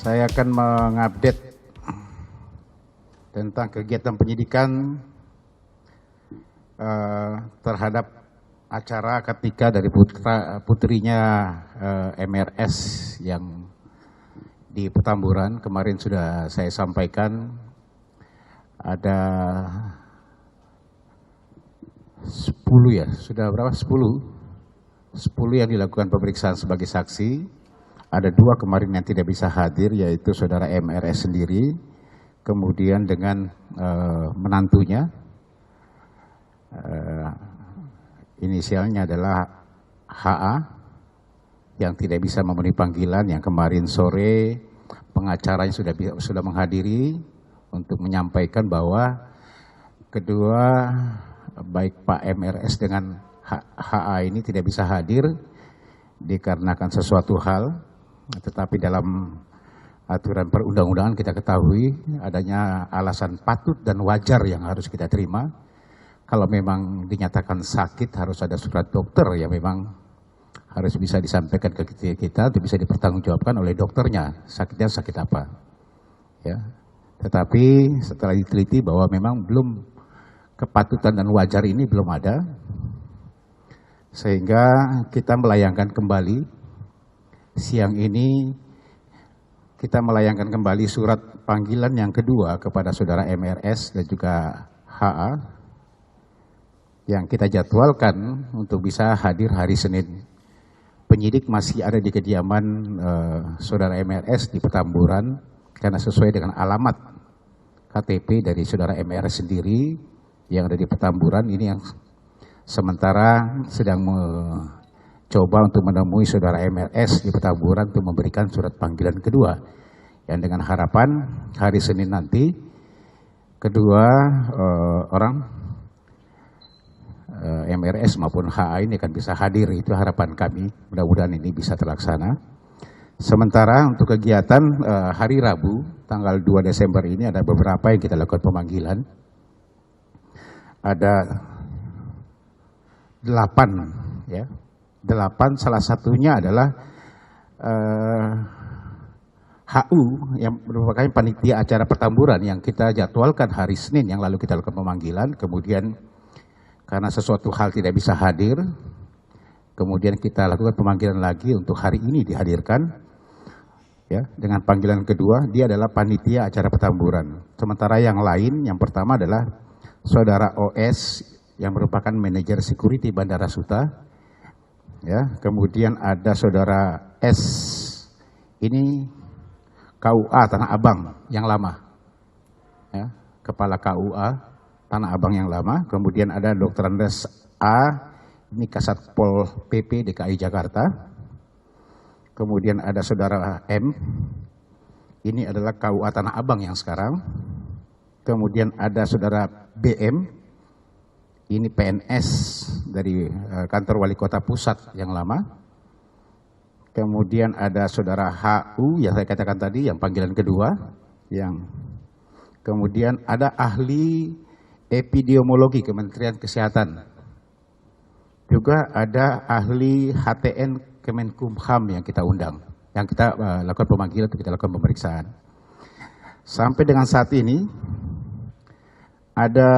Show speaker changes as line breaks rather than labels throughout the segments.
Saya akan mengupdate tentang kegiatan penyidikan terhadap acara ketika dari putrinya MRS yang di Petamburan. Kemarin sudah saya sampaikan ada 10 ya, sudah berapa? 10 yang dilakukan pemeriksaan sebagai saksi. Ada 2 kemarin yang tidak bisa hadir, yaitu saudara MRS sendiri, kemudian dengan menantunya, inisialnya adalah HA, yang tidak bisa memenuhi panggilan, yang kemarin sore pengacaranya sudah menghadiri untuk menyampaikan bahwa kedua, baik Pak MRS dengan HA ini tidak bisa hadir dikarenakan sesuatu hal. Tetapi dalam aturan perundang-undangan kita ketahui adanya alasan patut dan wajar yang harus kita terima. Kalau memang dinyatakan sakit harus ada surat dokter yang memang harus bisa disampaikan ke kita untuk bisa dipertanggungjawabkan oleh dokternya, sakitnya sakit apa. Ya. Tetapi setelah diteliti bahwa memang belum kepatutan dan wajar ini belum ada, sehingga kita melayangkan kembali. Siang ini kita melayangkan kembali surat panggilan yang kedua kepada saudara MRS dan juga HA yang kita jadwalkan untuk bisa hadir hari Senin. Penyidik masih ada di kediaman saudara MRS di Petamburan karena sesuai dengan alamat KTP dari saudara MRS sendiri yang ada di Petamburan ini yang sementara sedang coba untuk menemui saudara MRS di Petamburan untuk memberikan surat panggilan kedua. Yang dengan harapan hari Senin nanti kedua orang MRS maupun HA ini akan bisa hadir. Itu harapan kami, mudah-mudahan ini bisa terlaksana. Sementara untuk kegiatan hari Rabu tanggal 2 Desember ini ada beberapa yang kita lakukan pemanggilan. Ada 8 ya. 8, salah satunya adalah HU yang merupakan panitia acara Petamburan yang kita jadwalkan hari Senin yang lalu kita lakukan pemanggilan. Kemudian karena sesuatu hal tidak bisa hadir, kemudian kita lakukan pemanggilan lagi untuk hari ini dihadirkan. Ya, dengan panggilan kedua, dia adalah panitia acara Petamburan. Sementara yang lain, yang pertama adalah saudara OS yang merupakan manajer security Bandara Suta. Ya, kemudian ada saudara S, ini KUA Tanah Abang yang lama, ya, kepala KUA Tanah Abang yang lama. Kemudian ada Dr. Andes A, ini Kasat Pol PP DKI Jakarta. Kemudian ada saudara M, ini adalah KUA Tanah Abang yang sekarang. Kemudian ada saudara BM, ini PNS dari kantor wali kota pusat yang lama. Kemudian ada saudara HU yang saya katakan tadi yang panggilan kedua. Kemudian ada ahli epidemiologi Kementerian Kesehatan. Juga ada ahli HTN Kemenkumham yang kita undang. Yang kita lakukan pemanggilan untuk kita lakukan pemeriksaan. Sampai dengan saat ini ada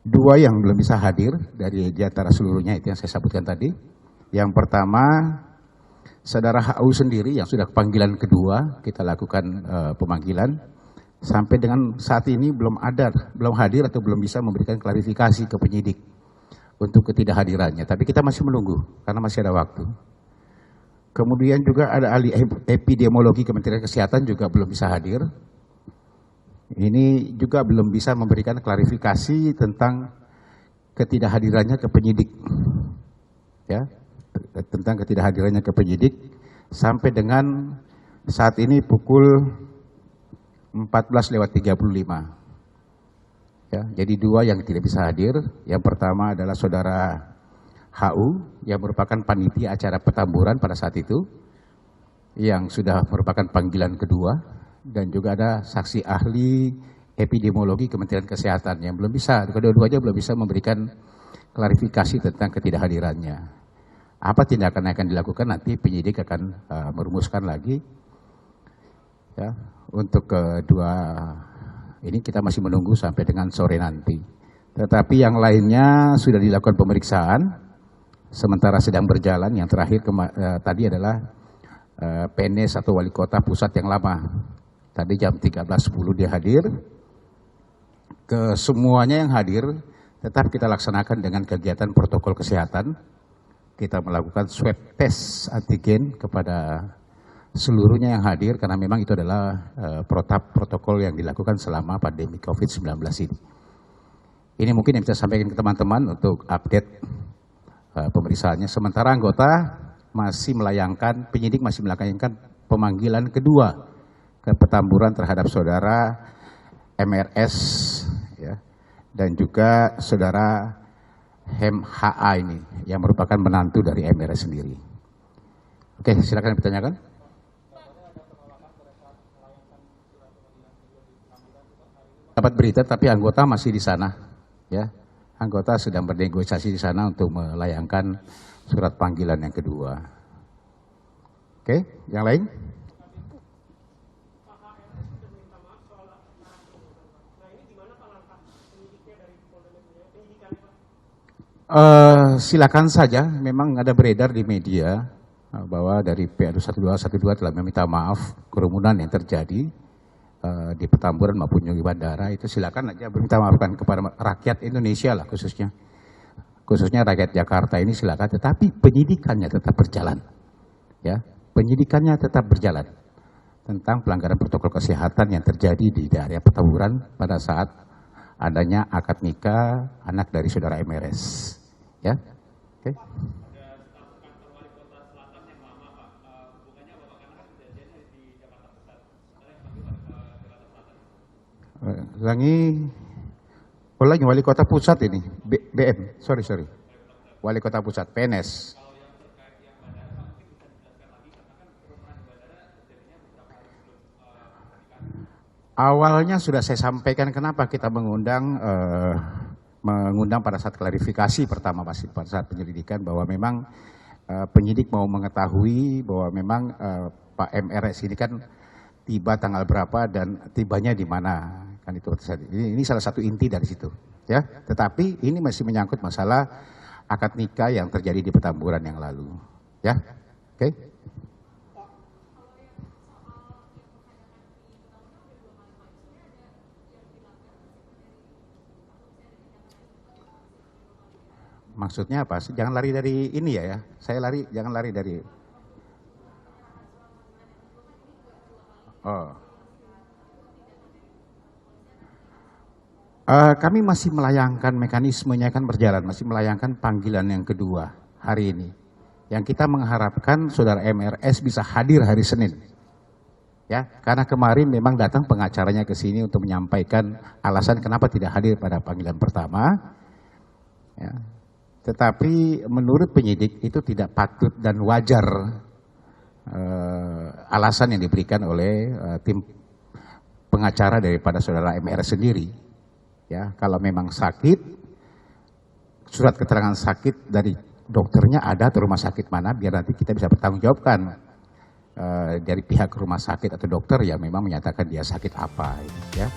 2 yang belum bisa hadir dari di antara seluruhnya itu yang saya sebutkan tadi. Yang pertama, saudara HU sendiri yang sudah panggilan kedua kita lakukan pemanggilan. Sampai dengan saat ini belum hadir atau belum bisa memberikan klarifikasi ke penyidik untuk ketidakhadirannya. Tapi kita masih menunggu karena masih ada waktu. Kemudian juga ada ahli epidemiologi Kementerian Kesehatan juga belum bisa hadir. Ini juga belum bisa memberikan klarifikasi tentang ketidakhadirannya ke penyidik. Ya, tentang ketidakhadirannya ke penyidik sampai dengan saat ini pukul 14.35. Ya, jadi 2 yang tidak bisa hadir. Yang pertama adalah saudara HU yang merupakan panitia acara Petamburan pada saat itu, yang sudah merupakan panggilan kedua. Dan juga ada saksi ahli epidemiologi Kementerian Kesehatan yang belum bisa, kedua-duanya belum bisa memberikan klarifikasi tentang ketidakhadirannya. Apa tindakan yang akan dilakukan nanti penyidik akan merumuskan lagi Ya, untuk kedua ini kita masih menunggu sampai dengan sore nanti. Tetapi yang lainnya sudah dilakukan pemeriksaan, sementara sedang berjalan. Yang terakhir tadi adalah PNS atau wali kota pusat yang lama. Tadi jam 13.10 dia hadir. Ke semuanya yang hadir tetap kita laksanakan dengan kegiatan protokol kesehatan. Kita melakukan swab test antigen kepada seluruhnya yang hadir, karena memang itu adalah protokol yang dilakukan selama pandemi COVID-19 ini. Ini mungkin yang bisa sampaikan ke teman-teman untuk update pemeriksaannya. Sementara anggota masih melayangkan, penyidik masih melayangkan pemanggilan kedua ke Petamburan terhadap saudara MRS ya, dan juga saudara HA ini yang merupakan menantu dari MRS sendiri. Oke, silakan ditanyakan. Dapat berita, tapi anggota masih di sana, ya. Anggota sedang bernegosiasi di sana untuk melayangkan surat panggilan yang kedua. Oke, yang lain? Silakan saja, memang ada beredar di media bahwa dari PA1212 telah meminta maaf kerumunan yang terjadi di Petamburan maupun di bandara. Itu silakan aja meminta maafkan kepada rakyat Indonesia lah, khususnya rakyat Jakarta ini silakan. Tetapi penyidikannya tetap berjalan, ya, penyidikannya tetap berjalan tentang pelanggaran protokol kesehatan yang terjadi di daerah Petamburan pada saat adanya akad nikah anak dari saudara MRS, ya. Oke. Ulangi wali kota pusat ini, BM, sorry, wali kota pusat, PNS. Awalnya sudah saya sampaikan kenapa kita mengundang pada saat klarifikasi pertama, pada saat penyelidikan, bahwa memang penyidik mau mengetahui bahwa memang Pak MRS ini kan tiba tanggal berapa dan tibanya di mana. Kan itu ini salah satu inti dari situ, ya. Tetapi ini masih menyangkut masalah akad nikah yang terjadi di Petamburan yang lalu, ya. Oke. Maksudnya apa? Jangan lari dari ini ya. Jangan lari dari. Kami masih melayangkan, mekanismenya kan berjalan, masih melayangkan panggilan yang kedua hari ini. Yang kita mengharapkan saudara MRS bisa hadir hari Senin. Ya, karena kemarin memang datang pengacaranya ke sini untuk menyampaikan alasan kenapa tidak hadir pada panggilan pertama. Ya. Tetapi menurut penyidik itu tidak patut dan wajar alasan yang diberikan oleh tim pengacara daripada saudara MRS sendiri. Ya, kalau memang sakit, surat keterangan sakit dari dokternya ada atau rumah sakit mana, biar nanti kita bisa bertanggungjawabkan dari pihak rumah sakit atau dokter yang memang menyatakan dia sakit apa, ya.